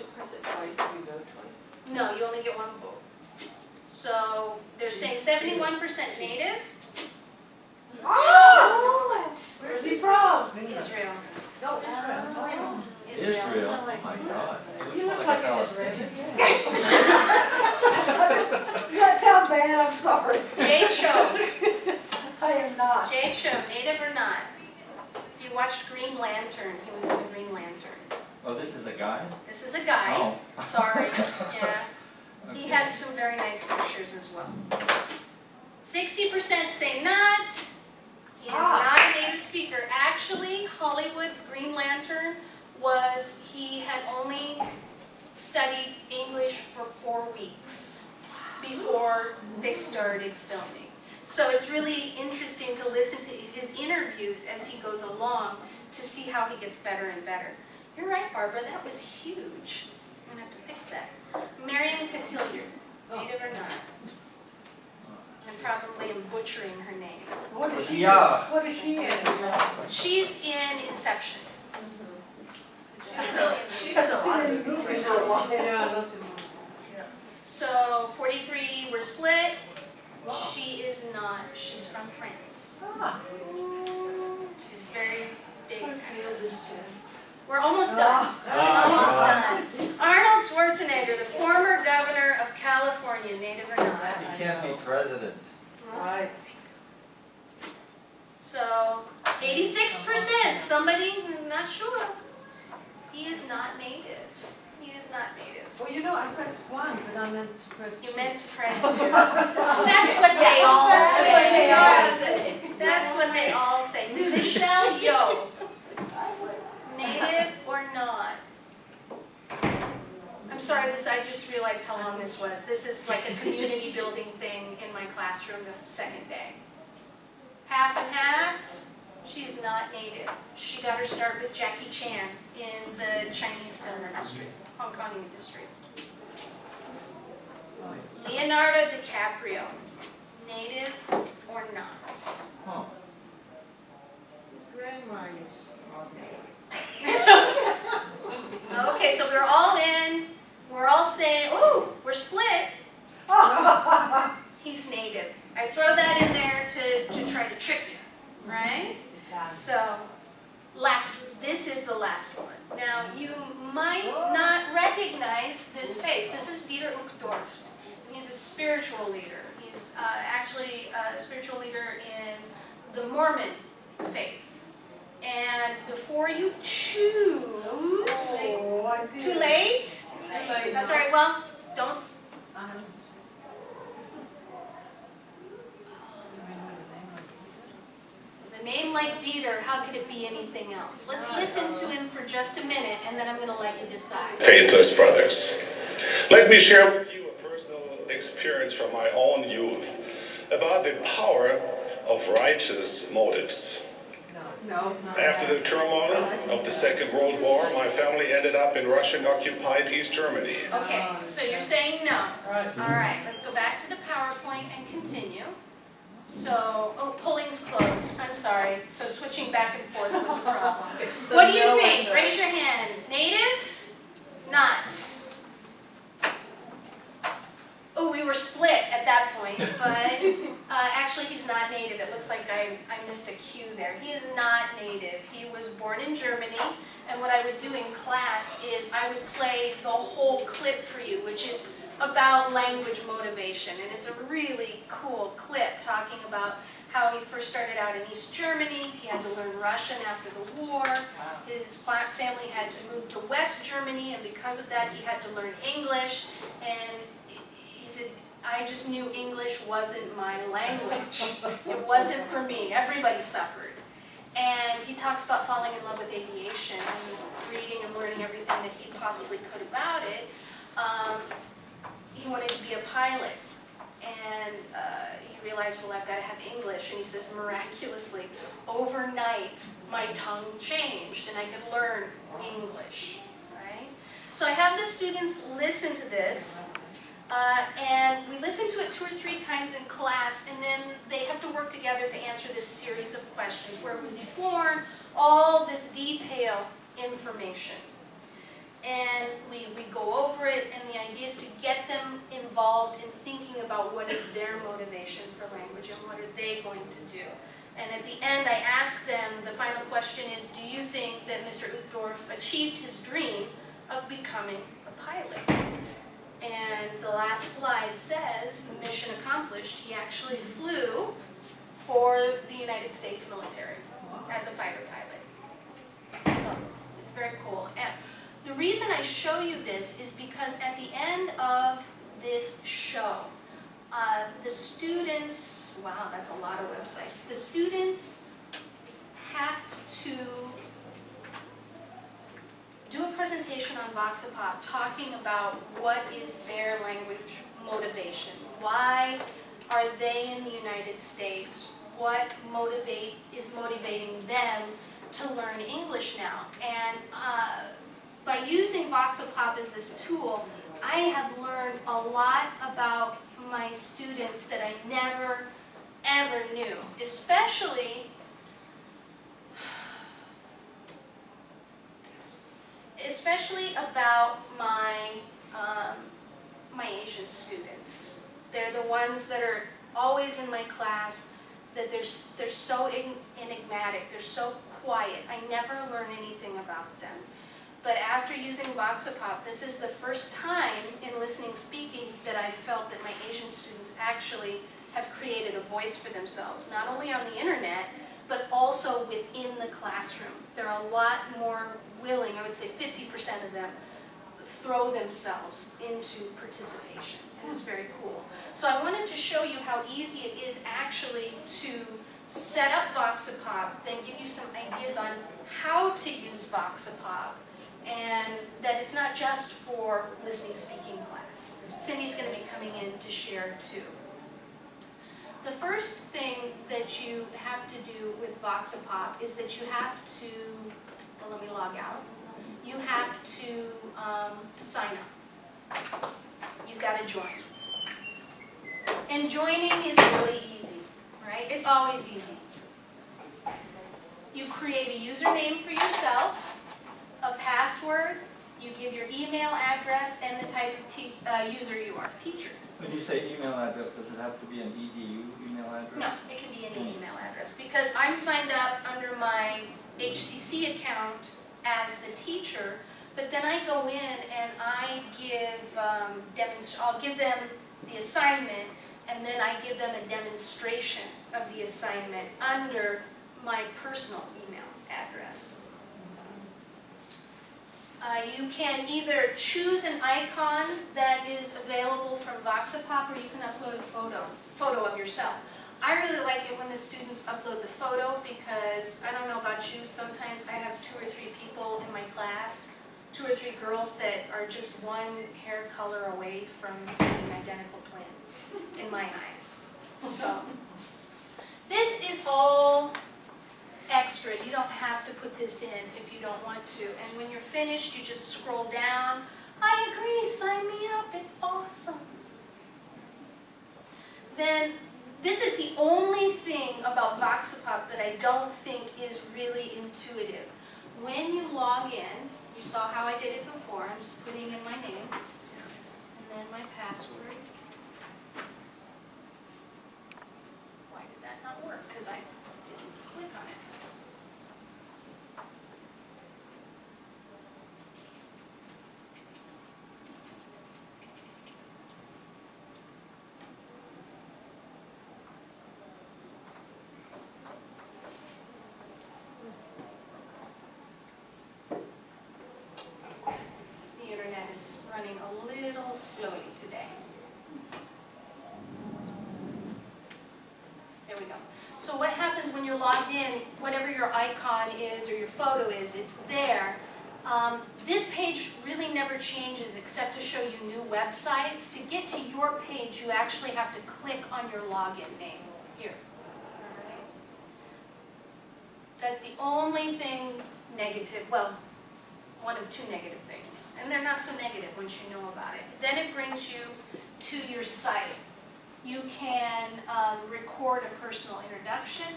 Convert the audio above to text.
press it twice, do we vote twice? No, you only get one vote. So they're saying 71% native. Oh! What? Where's he from? Israel. No, Israel. Israel? Oh my God. He You looks look like like a an Palestinian. That sounds bad, I'm sorry. Jay Cho. I am not. Jay Cho, native or not? If you watched Green Lantern, he was in the Green Lantern. Oh, this is a guy? This is a guy. Oh. Sorry. Yeah. Okay. He has some very nice pictures as well. 60% say not. He is not a native speaker. Actually, Hollywood Green Lantern he had only studied English for 4 weeks before they started filming. So it's really interesting to listen to his interviews as he goes along to see how he gets better and better. You're right, Barbara, that was huge. I'm going to have to fix that. Marion Cotilliard, native or not? I probably am butchering her name. What is she? Yeah. What is she in? She's in Inception. She's in a lot of movies movies right for a while. now. Yeah, not too much. So 43 were split. She is not. She's from France. Ah. She's very big. I feel this chest. We're almost done. Almost done. Arnold Schwarzenegger, the former governor of California, native or not? He can't be president. Right. So 86%. Somebody, I'm not sure. He is not native. He is not native. Well, you know, I pressed 1, but I meant to press 2. You meant to press 2. That's what they all That's say. what they all say. That's what they all say. Michelle Yeoh, native or not? I'm sorry, I just realized how long this was. This is like a community building thing in my classroom the second day. Half and half. She's not native. She got her start with Jackie Chan in the Chinese film industry, Hong Kong industry. Leonardo DiCaprio, native or not? Huh. His grandma is on Okay, so we're all in. We're all saying, ooh, we're split. He's native. I throw that in there to try to trick you, right? So, this is the last one. Now, you might not recognize this face. This is Dieter Uchtdorf. He's a spiritual leader. He's actually a spiritual leader in the Mormon faith. And before you choose, too late? That's all right. Well, don't. A name like Dieter, how could it be anything else? Let's listen to him for just a minute, and then I'm going to let you decide. Faithless brothers, let me share with you a personal experience from my own youth about the power of righteous motives. No. After the turmoil of the Second World War, my family ended up in Russian-occupied East Germany. Okay, so you're saying no. Right. All right, let's go back to the PowerPoint and continue. So, polling's closed. I'm sorry. So switching back and forth was a problem. So What do you no think? one Raise your hand. Native? Not. Oh, we were split at that point, but actually he's not native. It looks like I missed a cue there. He is not native. He was born in Germany, and what I would do in class is I would play the whole clip for you, which is about language motivation, and it's a really cool clip talking about how he first started out in East Germany. He had to learn Russian after the war. His family had to move to West Germany, and because of that he had to learn English, and he said, I just knew English wasn't my language. It wasn't for me. Everybody suffered. And he talks about falling in love with aviation and reading and learning everything that he possibly could about it. He wanted to be a pilot, and he realized, well, I've got to have English, and he says, miraculously, overnight, my tongue changed, and I could learn English, right? So I have the students listen to this, and we listen to it 2 or 3 times in class, and then they have to work together to answer this series of questions. Where was he born? All this detail information. And we what is their motivation for language and what are they going to do. And at the end, I ask them, the final question is, do you think that Mr. Uchtdorf achieved his dream of becoming a pilot? And the last slide says, mission accomplished. He actually flew for the United States military as a fighter pilot. So it's very cool. And the reason I show you this is because at the end of this show, the students, wow, that's a lot of websites. The students have to do a presentation on Voxopop talking about what is their language motivation. Why are they in the United States? What is motivating them to learn English now? And by using Voxopop as this tool, I have learned a lot about my students that I never, ever knew, especially about my Asian students. They're the ones that are always in my class, that they're so enigmatic, they're so quiet. I never learn anything about them. But after using Voxopop, this is the first time in listening speaking that I felt that my Asian students actually have created a voice for themselves, not only on the internet, but also within the classroom. They're a lot more willing, I would say 50% of them, throw themselves into participation, and it's very cool. So I wanted to show you how easy it is actually to set up Voxopop, then give you some ideas on how to use Voxopop, and that it's not just for listening speaking class. Cindy's going to be coming in to share too. The first thing that you have to do with Voxopop is that you have to, well, let me log out. You have to sign up. You've got to join. And joining is really easy, right? It's always easy. You create a username for yourself, a password, you give your email address, and the type of user you are, teacher. When you say email address, does it have to be an EDU email address? No, it can be any email address, because I'm signed up under my HCC account as the teacher, but then I go in and I give, I'll give them the assignment, and then I give them a demonstration of the assignment under my personal email address. You can either choose an icon that is available from Voxopop, or you can upload a photo of yourself. I really like it when the students upload the photo, because I don't know about you, sometimes I have 2 or 3 people in my class, 2 or 3 girls that are just one hair color away from being identical twins, in my eyes. So, this is all extra. You don't have to put this in if you don't want to. And when you're finished, you just scroll down. I agree, sign me up, it's awesome. Then, this is the only thing about Voxopop that I don't think is really intuitive. When you log in, you saw how I did it before. I'm just putting in my name and then my password. Why did that not work? Because I didn't click on it. Running a little slowly today. There we go. So what happens when you're logged in, whatever your icon is or your photo is, it's there. This page really never changes except to show you new websites. To get to your page, you actually have to click on your login name here. All right. That's the only thing negative, well, one of 2 negative things. And they're not so negative once you know about it. Then it brings you to your site. You can record a personal introduction.